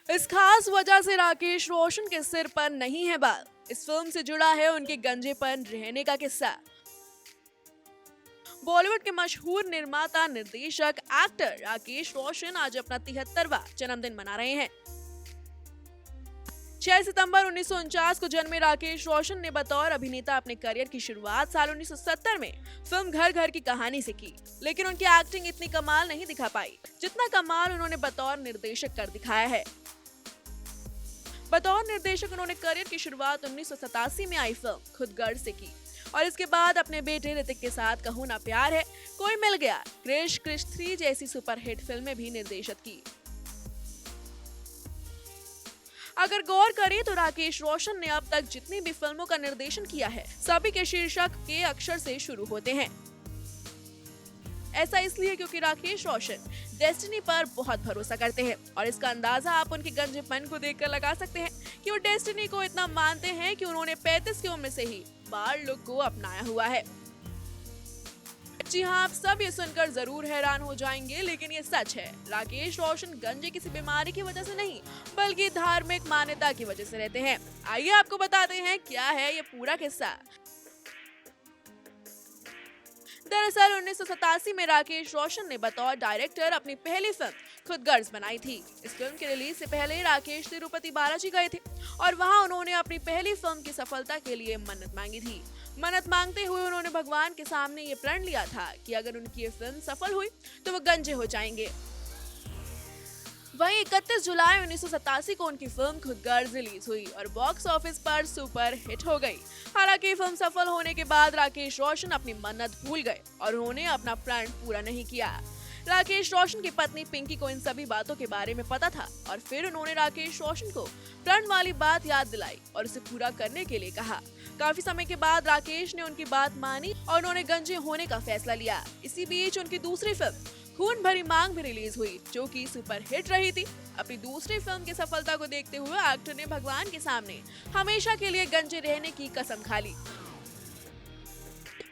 इस खास वजह से राकेश रोशन के सिर पर नहीं है बाल। इस फिल्म से जुड़ा है उनके गंजेपन रहने का किस्सा। बॉलीवुड के मशहूर निर्माता, निर्देशक, एक्टर राकेश रोशन आज अपना 73वां जन्मदिन मना रहे हैं। 6 सितंबर 1949 को जन्मे राकेश रोशन ने बतौर अभिनेता अपने करियर की शुरुआत साल 1970 में फिल्म घर घर की कहानी से की, लेकिन उनकी एक्टिंग इतनी कमाल नहीं दिखा पाई जितना कमाल उन्होंने बतौर निर्देशक कर दिखाया है। बतौर निर्देशक उन्होंने करियर की शुरुआत 1987 में आई फिल्म खुद गर्ज से की और इसके बाद अपने बेटे ऋतिक के साथ कहूं ना प्यार है, कोई मिल गया, क्रिश 3 जैसी सुपरहिट फिल्में भी निर्देशित की। अगर गौर करें तो राकेश रोशन ने अब तक जितनी भी फिल्मों का निर्देशन किया है, सभी के शीर्षक के अक्षर से शुरू होते हैं। ऐसा इसलिए क्योंकि राकेश रोशन डेस्टिनी पर बहुत भरोसा करते हैं और इसका अंदाजा आप उनके गंजेपन को देखकर लगा सकते हैं कि वो डेस्टिनी को इतना मानते हैं कि उन्होंने 35 की उम्र से ही बाल लुक को अपनाया हुआ है। जी हाँ, आप सब ये सुनकर जरूर हैरान हो जाएंगे, लेकिन ये सच है। राकेश रोशन गंजे किसी बीमारी की वजह से नहीं, बल्कि धार्मिक मान्यता की वजह से रहते हैं। आइए आपको बताते हैं क्या है ये पूरा किस्सा। दरअसल 1987 में राकेश रोशन ने बतौर डायरेक्टर अपनी पहली फिल्म खुद गर्ज बनाई थी। इस फिल्म के रिलीज से पहले राकेश तिरुपति बालाजी गए थे और वहां उन्होंने अपनी पहली फिल्म की सफलता के लिए मन्नत मांगी थी। मन्नत मांगते हुए उन्होंने भगवान के सामने ये प्रण लिया था कि अगर उनकी ये फिल्म सफल हुई तो वो गंजे हो जाएंगे। वहीं 31 जुलाई 1987 को उनकी फिल्म खुद गर्ज रिलीज हुई और बॉक्स ऑफिस पर सुपर हिट हो गई। हालांकि फिल्म सफल होने के बाद राकेश रोशन अपनी मन्नत भूल गए और उन्होंने अपना प्रण पूरा नहीं किया। राकेश रोशन की पत्नी पिंकी को इन सभी बातों के बारे में पता था और फिर उन्होंने राकेश रोशन को प्रण वाली बात याद दिलाई और उसे पूरा करने के लिए कहा। काफी समय के बाद राकेश ने उनकी बात मानी और उन्होंने गंजे होने का फैसला लिया। इसी बीच उनकी दूसरी फिल्म खून भरी मांग भी रिलीज हुई, जो कि सुपर हिट रही थी। अपनी दूसरी फिल्म की सफलता को देखते हुए एक्टर ने भगवान के सामने हमेशा के लिए गंजे रहने की कसम खा ली।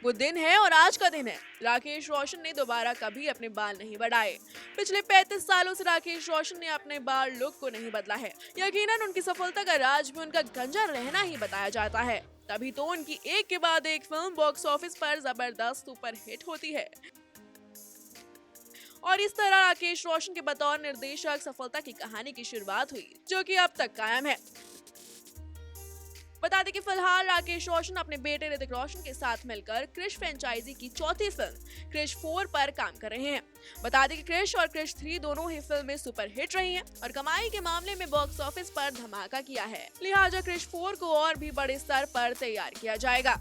वो दिन है और आज का दिन है। राकेश रोशन ने दोबारा कभी अपने बाल नहीं बढ़ाए। पिछले 35 सालों से राकेश रोशन ने अपने बाल लुक को नहीं बदला है। यकीनन उनकी सफलता का राज भी उनका गंजा रहना ही बताया जाता है। तभी तो उनकी एक के बाद एक फिल्म बॉक्स ऑफिस पर जबरदस्त सुपर हिट होती है और इस तरह राकेश रोशन के बतौर निर्देशक सफलता की कहानी की शुरुआत हुई, जो कि अब तक कायम है। बता दें कि फिलहाल राकेश रोशन अपने बेटे ऋतिक रोशन के साथ मिलकर क्रिश फ्रेंचाइजी की चौथी फिल्म क्रिश 4 पर काम कर रहे हैं। बता दें कि क्रिश और क्रिश 3 दोनों ही फिल्में सुपर हिट रही हैं और कमाई के मामले में बॉक्स ऑफिस पर धमाका किया है। लिहाजा क्रिश 4 को और भी बड़े स्तर पर तैयार किया जाएगा।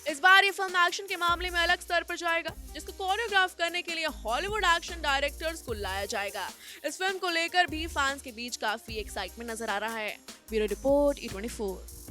इस बार ये फिल्म एक्शन के मामले में अलग स्तर पर जाएगा, जिसको कोरियोग्राफ करने के लिए हॉलीवुड एक्शन डायरेक्टर्स को लाया जाएगा। इस फिल्म को लेकर भी फैंस के बीच काफी एक्साइटमेंट नजर आ रहा है। Bureau report, E24।